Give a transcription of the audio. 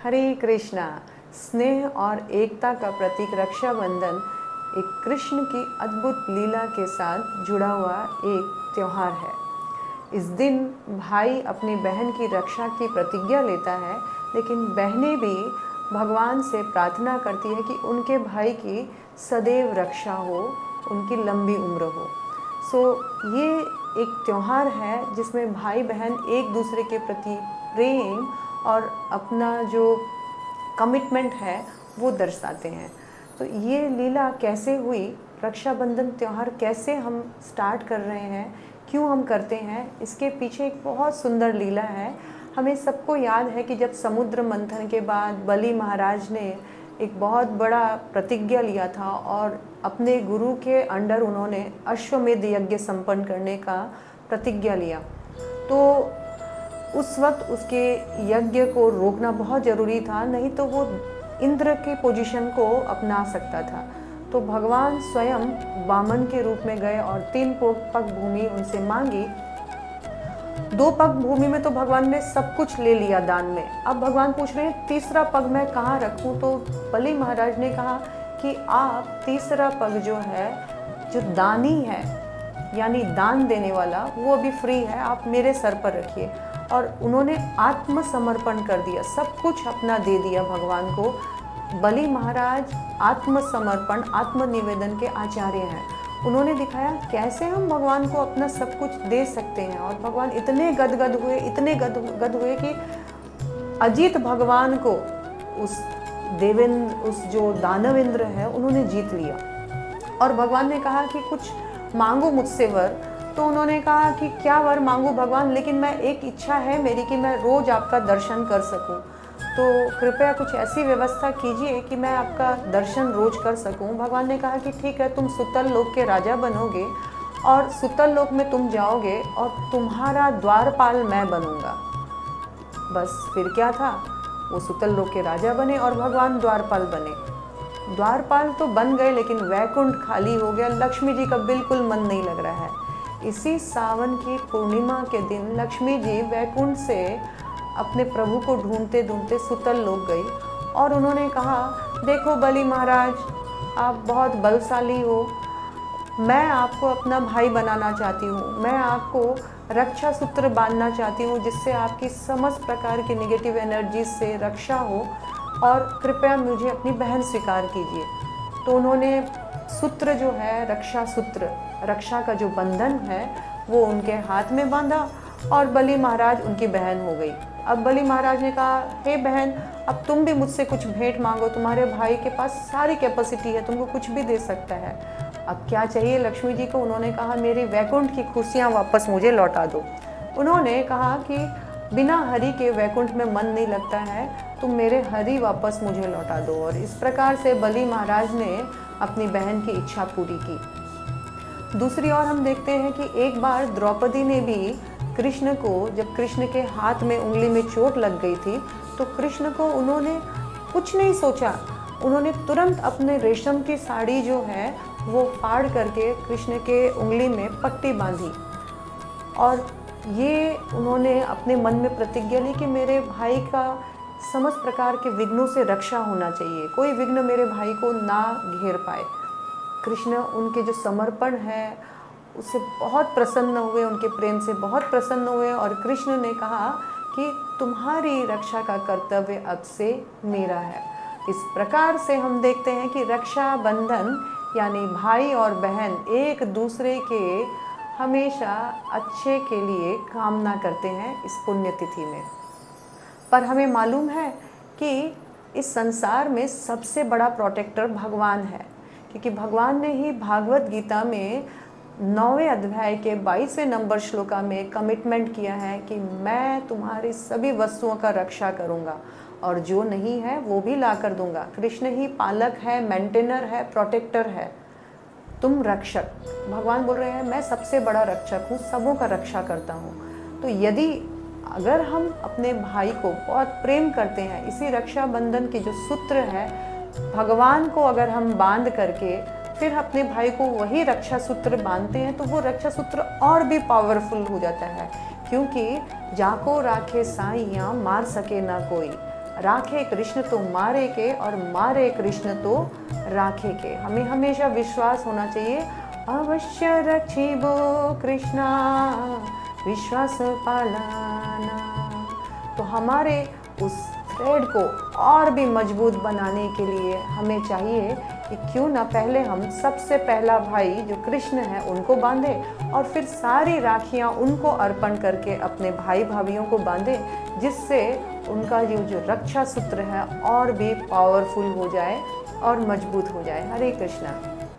हरे कृष्णा। स्नेह और एकता का प्रतीक रक्षाबंधन एक कृष्ण की अद्भुत लीला के साथ जुड़ा हुआ एक त्यौहार है। इस दिन भाई अपनी बहन की रक्षा की प्रतिज्ञा लेता है, लेकिन बहनें भी भगवान से प्रार्थना करती है कि उनके भाई की सदैव रक्षा हो, उनकी लंबी उम्र हो। ये एक त्यौहार है जिसमें भाई बहन एक दूसरे के प्रति प्रेम और अपना जो कमिटमेंट है वो दर्शाते हैं। तो ये लीला कैसे हुई, रक्षाबंधन त्यौहार कैसे हम स्टार्ट कर रहे हैं, क्यों हम करते हैं, इसके पीछे एक बहुत सुंदर लीला है। हमें सबको याद है कि जब समुद्र मंथन के बाद बलि महाराज ने एक बहुत बड़ा प्रतिज्ञा लिया था और अपने गुरु के अंडर उन्होंने अश्वमेध यज्ञ संपन्न करने का प्रतिज्ञा लिया। तो उस वक्त उसके यज्ञ को रोकना बहुत ज़रूरी था, नहीं तो वो इंद्र के पोजीशन को अपना सकता था। तो भगवान स्वयं वामन के रूप में गए और 3 पग भूमि उनसे मांगी। 2 पग भूमि में तो भगवान ने सब कुछ ले लिया दान में। अब भगवान पूछ रहे हैं 3रा पग मैं कहाँ रखूँ। तो बलि महाराज ने कहा कि आप 3रा पग जो है, जो दानी है यानी दान देने वाला, वो अभी फ्री है, आप मेरे सर पर रखिए। और उन्होंने आत्मसमर्पण कर दिया, सब कुछ अपना दे दिया भगवान को। बलि महाराज आत्मसमर्पण आत्मनिवेदन के आचार्य हैं। उन्होंने दिखाया कैसे हम भगवान को अपना सब कुछ दे सकते हैं। और भगवान इतने गदगद हुए, इतने गदगद हुए कि अजीत भगवान को उस जो दानवेंद्र है उन्होंने जीत लिया। और भगवान ने कहा कि कुछ मांगो मुझसे वर। तो उन्होंने कहा कि क्या वर मांगू भगवान, लेकिन मैं एक इच्छा है मेरी कि मैं रोज आपका दर्शन कर सकूं। तो कृपया कुछ ऐसी व्यवस्था कीजिए कि मैं आपका दर्शन रोज कर सकूं। भगवान ने कहा कि ठीक है, तुम सुतल लोक के राजा बनोगे और सुतल लोक में तुम जाओगे और तुम्हारा द्वारपाल मैं बनूंगा। बस फिर क्या था, वो सुतल लोक के राजा बने और भगवान द्वारपाल बने। द्वारपाल तो बन गए, लेकिन वैकुंठ खाली हो गया। लक्ष्मी जी का बिल्कुल मन नहीं लग रहा है। इसी सावन की पूर्णिमा के दिन लक्ष्मी जी वैकुंठ से अपने प्रभु को ढूंढते ढूंढते सुतल लोक गई और उन्होंने कहा, देखो बलि महाराज, आप बहुत बलशाली हो, मैं आपको अपना भाई बनाना चाहती हूँ, मैं आपको रक्षा सूत्र बांधना चाहती हूँ जिससे आपकी समस्त प्रकार की नेगेटिव एनर्जी से रक्षा हो, और कृपया मुझे अपनी बहन स्वीकार कीजिए। तो उन्होंने सूत्र जो है, रक्षा सूत्र, रक्षा का जो बंधन है, वो उनके हाथ में बांधा और बलि महाराज उनकी बहन हो गई। अब बलि महाराज ने कहा, हे बहन, अब तुम भी मुझसे कुछ भेंट मांगो, तुम्हारे भाई के पास सारी कैपेसिटी है, तुमको कुछ भी दे सकता है। अब क्या चाहिए लक्ष्मी जी को? उन्होंने कहा, मेरी वैकुंठ की खुशियाँ वापस मुझे लौटा दो। उन्होंने कहा कि बिना हरि के वैकुंठ में मन नहीं लगता है, तुम मेरे हरि वापस मुझे लौटा दो। और इस प्रकार से बलि महाराज ने अपनी बहन की इच्छा पूरी की। दूसरी ओर हम देखते हैं कि एक बार द्रौपदी ने भी कृष्ण को, जब कृष्ण के हाथ में उंगली में चोट लग गई थी, तो कृष्ण को उन्होंने कुछ नहीं सोचा, उन्होंने तुरंत अपने रेशम की साड़ी जो है वो फाड़ करके कृष्ण के उंगली में पट्टी बांधी। और ये उन्होंने अपने मन में प्रतिज्ञा ली कि मेरे भाई का समस्त प्रकार के विघ्नों से रक्षा होना चाहिए, कोई विघ्न मेरे भाई को ना घेर पाए। कृष्ण उनके जो समर्पण है उससे बहुत प्रसन्न हुए, उनके प्रेम से बहुत प्रसन्न हुए। और कृष्ण ने कहा कि तुम्हारी रक्षा का कर्तव्य अब से मेरा है। इस प्रकार से हम देखते हैं कि रक्षा बंधन यानी भाई और बहन एक दूसरे के हमेशा अच्छे के लिए कामना करते हैं इस पुण्यतिथि में। पर हमें मालूम है कि इस संसार में सबसे बड़ा प्रोटेक्टर भगवान है, क्योंकि भगवान ने ही भागवत गीता में 9वें अध्याय के 22वें नंबर श्लोका में कमिटमेंट किया है कि मैं तुम्हारी सभी वस्तुओं का रक्षा करूंगा और जो नहीं है वो भी ला कर दूंगा। कृष्ण ही पालक है, मेंटेनर है, प्रोटेक्टर है, तुम रक्षक। भगवान बोल रहे हैं मैं सबसे बड़ा रक्षक हूँ, सबों का रक्षा करता हूँ। तो यदि अगर हम अपने भाई को बहुत प्रेम करते हैं, इसी रक्षा बंधन के जो सूत्र है, भगवान को अगर हम बांध करके फिर अपने भाई को वही रक्षा सूत्र बांधते हैं, तो वो रक्षा सूत्र और भी पावरफुल हो जाता है। क्योंकि जाको राखे साइयाँ मार सके ना कोई, राखे कृष्ण तो मारे के और मारे कृष्ण तो राखे के। हमें हमेशा विश्वास होना चाहिए, अवश्य रक्षिबो कृष्णा विश्वास पालाना। तो हमारे उस थ्रेड को और भी मजबूत बनाने के लिए हमें चाहिए कि क्यों ना पहले हम सबसे पहला भाई जो कृष्ण है उनको बांधे और फिर सारी राखियाँ उनको अर्पण करके अपने भाई भाभीियों को बांधे, जिससे उनका ये जो रक्षा सूत्र है और भी पावरफुल हो जाए और मजबूत हो जाए। हरे कृष्णा।